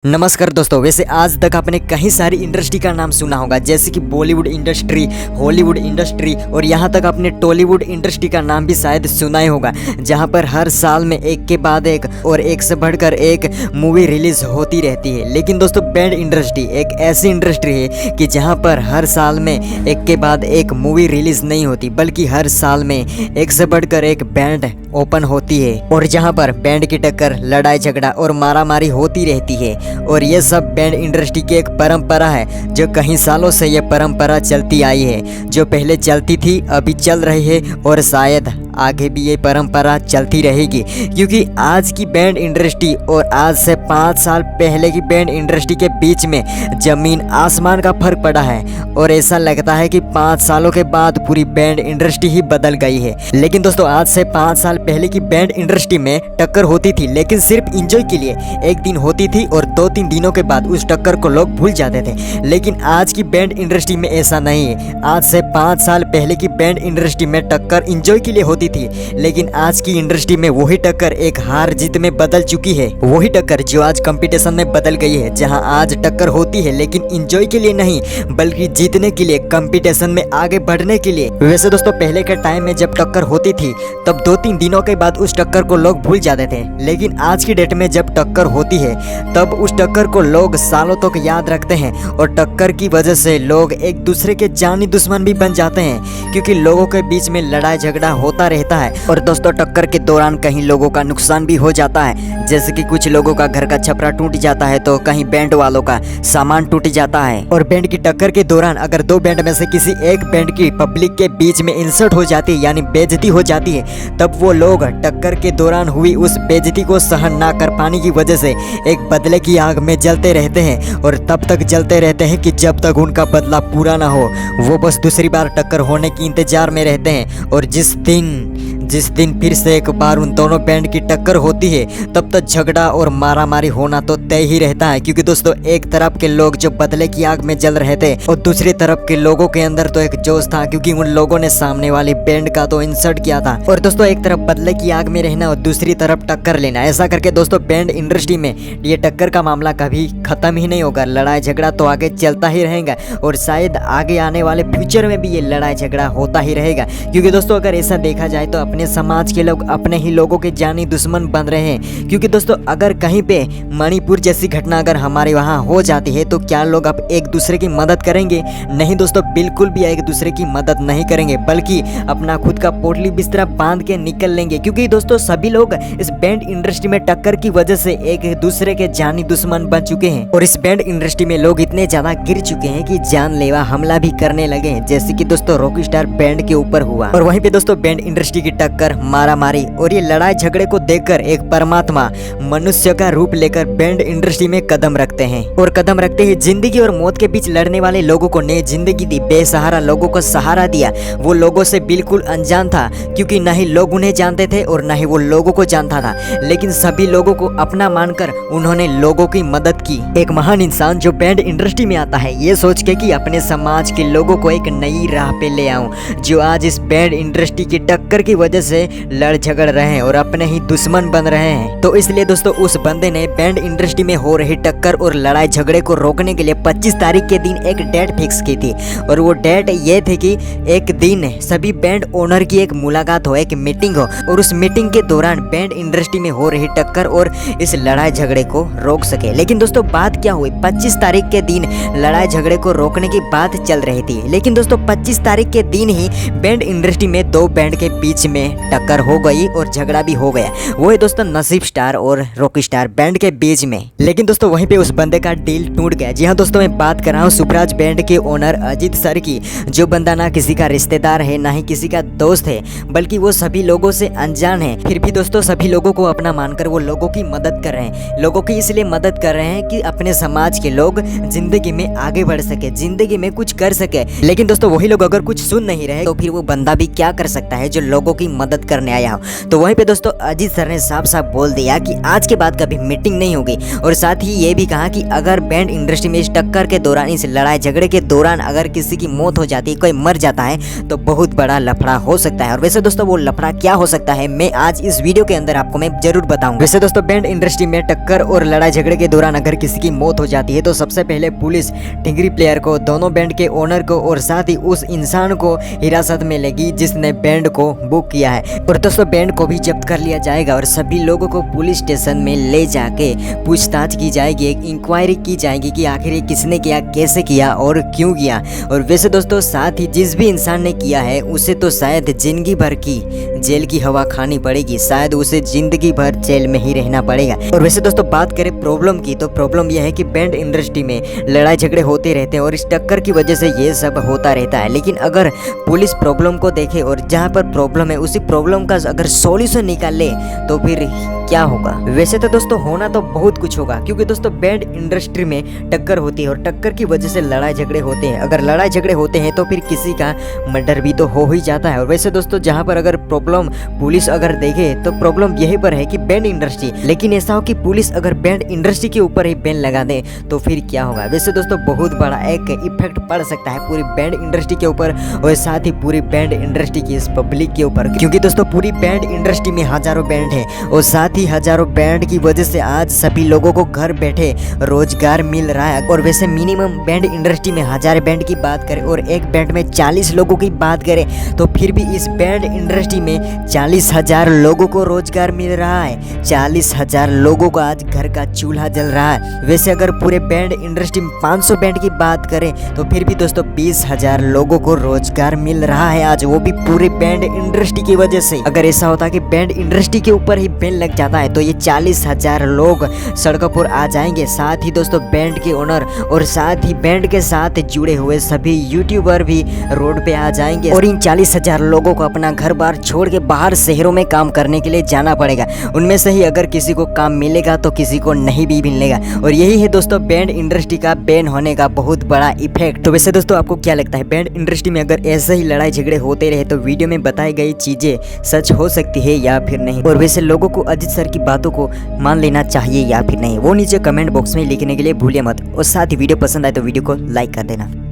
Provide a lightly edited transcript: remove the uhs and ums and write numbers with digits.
नमस्कार दोस्तों। वैसे आज तक आपने कई सारी इंडस्ट्री का नाम सुना होगा, जैसे कि बॉलीवुड इंडस्ट्री, हॉलीवुड इंडस्ट्री और यहाँ तक आपने टॉलीवुड इंडस्ट्री का नाम भी शायद सुना ही होगा, जहाँ पर हर साल में एक के बाद एक और एक से बढ़कर एक मूवी रिलीज होती रहती है। लेकिन दोस्तों बैंड इंडस्ट्री एक ऐसी इंडस्ट्री है कि जहाँ पर हर साल में एक के बाद एक मूवी रिलीज नहीं होती, बल्कि हर साल में एक से बढ़कर एक बैंड ओपन होती है और जहाँ पर बैंड की टक्कर, लड़ाई झगड़ा और मारामारी होती रहती है। और ये सब बैंड इंडस्ट्री की एक परंपरा है, जो कई सालों से ये परंपरा चलती आई है, जो पहले चलती थी, अभी चल रही है और शायद आगे भी ये परंपरा चलती रहेगी। क्योंकि आज की बैंड इंडस्ट्री और आज से 5 साल पहले की बैंड इंडस्ट्री के बीच में जमीन आसमान का फर्क पड़ा है और ऐसा लगता है कि 5 सालों के बाद पूरी बैंड इंडस्ट्री ही बदल गई है। लेकिन दोस्तों आज से 5 साल पहले की बैंड इंडस्ट्री में टक्कर होती थी, लेकिन सिर्फ इंजॉय के लिए एक दिन होती थी और 2-3 दिनों के बाद उस टक्कर को लोग भूल जाते थे। लेकिन आज की बैंड इंडस्ट्री में ऐसा नहीं है। आज से 5 साल पहले की बैंड इंडस्ट्री में टक्कर इंजॉय के लिए होती थी, लेकिन आज की इंडस्ट्री में वही टक्कर एक हार जीत में बदल चुकी है। वही टक्कर जो आज कंपटीशन में बदल गई है, जहां आज टक्कर होती है लेकिन इंजॉय के लिए नहीं, बल्कि जीतने के लिए, कंपटीशन में आगे बढ़ने के लिए। वैसे दोस्तों पहले के टाइम में जब टक्कर होती थी तब 2-3 दिनों के बाद उस टक्कर को लोग भूल जाते थे, लेकिन आज की डेट में जब टक्कर होती है तब उस टक्कर को लोग सालों तक याद रखते हैं और टक्कर की वजह से लोग एक दूसरे के जानी दुश्मन भी बन जाते हैं, क्योंकि लोगों के बीच में लड़ाई झगड़ा होता रहता है। और दोस्तों टक्कर के दौरान कहीं लोगों का नुकसान भी हो जाता है, जैसे कि कुछ लोगों का घर का छपरा टूट जाता है तो कहीं बैंड वालों का सामान टूट जाता है। और बैंड की टक्कर के दौरान अगर 2 बैंड में से किसी एक बैंड की पब्लिक के बीच में इंसर्ट हो जाती है, यानी बेइज्जती हो जाती है, तब वो लोग टक्कर के दौरान हुई उस बेइज्जती को सहन ना कर पाने की वजह से एक बदले की आग में जलते रहते हैं और तब तक जलते रहते हैं कि जब तक उनका बदला पूरा ना हो। वो बस दूसरी बार टक्कर होने की इंतजार में रहते हैं और जिस दिन फिर से एक बार उन दोनों बैंड की टक्कर होती है तब तक झगड़ा और मारामारी होना तो तय ही रहता है। क्योंकि दोस्तों एक तरफ के लोग जो बदले की आग में जल रहे थे और दूसरी तरफ के लोगों के अंदर तो एक जोश था, क्योंकि उन लोगों ने सामने वाली बैंड का तो इंसर्ट किया था। और दोस्तों एक तरफ बदले की आग में रहना और दूसरी तरफ टक्कर लेना, ऐसा करके दोस्तों बैंड इंडस्ट्री में ये टक्कर का मामला कभी खत्म ही नहीं होगा। लड़ाई झगड़ा तो आगे चलता ही रहेगा और शायद आगे आने वाले फ्यूचर में भी ये लड़ाई झगड़ा होता ही रहेगा। क्योंकि दोस्तों अगर ऐसा देखा जाए तो अपने समाज के लोग अपने ही लोगों के जानी दुश्मन बन रहे हैं। क्योंकि दोस्तों अगर कहीं पे मणिपुर जैसी घटना अगर हमारे वहाँ हो जाती है तो क्या लोग अब एक दूसरे की मदद करेंगे? नहीं दोस्तों, बिल्कुल भी एक दूसरे की मदद नहीं करेंगे, बल्कि अपना खुद का पोटली बिस्तरा बांध के निकल लेंगे। क्योंकि दोस्तों सभी लोग इस बैंड इंडस्ट्री में टक्कर की वजह से एक दूसरे के जानी दुश्मन बन चुके हैं और इस बैंड इंडस्ट्री में लोग इतने ज्यादा गिर चुके हैं कि जानलेवा हमला भी करने लगे हैं, जैसे कि दोस्तों रॉकस्टार बैंड के ऊपर हुआ। और वहीं पे दोस्तों बैंड इंडस्ट्री की टक्कर, मारामारी और ये लड़ाई झगड़े को देखकर एक परमात्मा मनुष्य का रूप लेकर बैंड इंडस्ट्री में कदम रखते हैं और कदम रखते ही जिंदगी और मौत के बीच लड़ने वाले लोगों को नई जिंदगी दी, बेसहारा लोगों को सहारा दिया। वो लोगों से बिल्कुल अनजान था, क्योंकि न ही लोग उन्हें जानते थे और न ही वो लोगों को जानता था, लेकिन सभी लोगों को अपना मानकर उन्होंने लोगों की मदद की। एक महान इंसान जो बैंड इंडस्ट्री में आता है ये सोच के कि अपने समाज के लोगों को एक नई राह पे ले आऊं, जो आज इस बैंड इंडस्ट्री की टक्कर की वजह से लड़ झगड़ रहे हैं और अपने ही दुश्मन बन रहे हैं। तो इसलिए दोस्तों उस बंदे ने बैंड इंडस्ट्री में हो रही टक्कर और लड़ाई झगड़े को रोकने के लिए 25 तारीख के दिन एक डेट फिक्स की थी। और वो डेट ये थी कि एक दिन सभी बैंड ओनर की एक मुलाकात हो, एक मीटिंग हो और उस मीटिंग के दौरान बैंड इंडस्ट्री में हो रही टक्कर और इस लड़ाई झगड़े को रोक सके। लेकिन दोस्तों बात क्या हुई, 25 तारीख के दिन लड़ाई झगड़े को रोकने की बात चल रही थी, लेकिन दोस्तों 25 तारीख के दिन ही बैंड इंडस्ट्री में 2 बैंड के बीच में टक्कर हो गई और झगड़ा भी हो गया। वो है दोस्तों नसीब स्टार और रॉकस्टार बैंड के बीच में। लेकिन दोस्तों वहीं पे उस बंदे का डील टूट गया। जी हाँ दोस्तों, मैं बात कर रहा हूँ सुपराज बैंड के ओनर अजीत सर की, जो बंदा ना किसी का रिश्तेदार है ना ही किसी का दोस्त है, बल्कि वो सभी लोगों से अनजान है। फिर भी दोस्तों सभी लोगों को अपना मानकर वो लोगों की मदद कर रहे हैं। लोगों की इसलिए मदद कर रहे हैं कि अपने समाज के लोग जिंदगी में आगे बढ़ सके, जिंदगी में कुछ कर सके। लेकिन दोस्तों वही लोग अगर कुछ सुन नहीं रहे तो फिर वो बंदा भी क्या कर सकता है जो लोगों की मदद करने आया हो। तो वहीं पे दोस्तों अजीत सर ने साफ साफ बोल दिया कि आज के बाद कभी मीटिंग नहीं होगी, और साथ ही ये भी कहा कि अगर बैंड इंडस्ट्री में इस टक्कर के दौरान, इस लड़ाई झगड़े के दौरान अगर किसी की मौत हो जाती है, कोई मर जाता है तो बहुत बड़ा लफड़ा हो सकता है। और वैसे दोस्तों वो लफड़ा क्या हो सकता है मैं आज इस वीडियो के अंदर आपको मैं जरूर बताऊंगा। वैसे दोस्तों बैंड इंडस्ट्री में टक्कर और लड़ाई झगड़े के दौरान अगर किसी की मौत हो जाती है तो सबसे पहले पुलिस टिंगरी प्लेयर को, दोनों बैंड के ओनर को और साथ ही उस इंसान को हिरासत में लेगी जिसने बैंड को बुक किया है। और दोस्तों बैंड को भी जब्त कर लिया जाएगा और सभी लोगों को पुलिस स्टेशन में ले जाके पूछताछ की जाएगी, एक इंक्वायरी की जाएगी कि आखिर ये किसने किया, कैसे किया और क्यों किया। और वैसे दोस्तों साथ ही जिस भी इंसान ने किया है उसे तो शायद जिंदगी भर की जेल की हवा खानी पड़ेगी, शायद उसे जिंदगी भर जेल में ही रहना पड़ेगा। और वैसे दोस्तों बात करें प्रॉब्लम की, तो प्रॉब्लम यह है कि बैंड इंडस्ट्री में लड़ाई झगड़े होते रहते हैं और इस टक्कर की वजह से ये सब होता रहता है। लेकिन अगर पुलिस प्रॉब्लम को देखे और जहाँ पर प्रॉब्लम है उसी प्रॉब्लम का अगर सॉल्यूशन निकाल ले तो फिर क्या होगा। वैसे तो दोस्तों होना तो बहुत कुछ होगा, क्योंकि दोस्तों बैंड इंडस्ट्री में टक्कर होती है और टक्कर की वजह से लड़ाई झगड़े होते हैं। अगर लड़ाई झगड़े होते हैं तो फिर किसी का मर्डर भी तो हो ही जाता है। और वैसे दोस्तों जहाँ पर अगर प्रॉब्लम पुलिस अगर देखे तो प्रॉब्लम यहीं पर है कि बैंड इंडस्ट्री, लेकिन ऐसा हो कि पुलिस अगर बैंड इंडस्ट्री के ऊपर ही बैन लगा दे तो फिर क्या होगा। वैसे दोस्तों बहुत बड़ा एक इफेक्ट पड़ सकता है पूरी बैंड इंडस्ट्री के ऊपर और साथ ही पूरी बैंड इंडस्ट्री की इस पब्लिक के ऊपर, क्योंकि दोस्तों पूरी बैंड इंडस्ट्री में हजारों बैंड है और साथ ही हजारों बैंड की वजह से आज सभी लोगों को घर बैठे रोजगार मिल रहा है। और वैसे मिनिमम बैंड इंडस्ट्री में 1000 बैंड की बात करें और एक बैंड में 40 लोगों की बात करें तो फिर भी इस बैंड इंडस्ट्री में 40,000 लोगों को रोजगार मिल रहा है। 40,000 लोगों का आज घर का चूल्हा जल रहा है। वैसे अगर पूरे बैंड इंडस्ट्री में 500 बैंड की बात करें तो फिर भी दोस्तों 20,000 लोगों को रोजगार मिल रहा है आज, वो भी पूरे बैंड इंडस्ट्री की वजह से। अगर ऐसा होता कि बैंड इंडस्ट्री के ऊपर ही बैन लग जाता है तो ये 40,000 लोग सड़कों पर आ जाएंगे। साथ ही दोस्तों बैंड के ओनर और साथ ही बैंड के साथ जुड़े हुए सभी यूट्यूबर भी रोड पे आ जाएंगे और इन 40,000 लोगों को अपना घर बार छोड़ के बाहर शहरों में काम करने के लिए जाना पड़ेगा। उनमें से ही अगर किसी को काम मिलेगा तो किसी को नहीं भी मिलेगा। और यही है दोस्तों बैंड इंडस्ट्री का बैन होने का बहुत बड़ा इफेक्ट। तो वैसे दोस्तों आपको क्या लगता है बैंड इंडस्ट्री में अगर ऐसे ही लड़ाई झगड़े होते रहे तो वीडियो में बताई गई चीजें सच हो सकती है या फिर नहीं। और वैसे लोगों को अजीत सर की बातों को मान लेना चाहिए या फिर नहीं, वो नीचे कमेंट बॉक्स में लिखने के लिए भूलिए मत। और साथ ही वीडियो पसंद आए तो वीडियो को लाइक कर देना।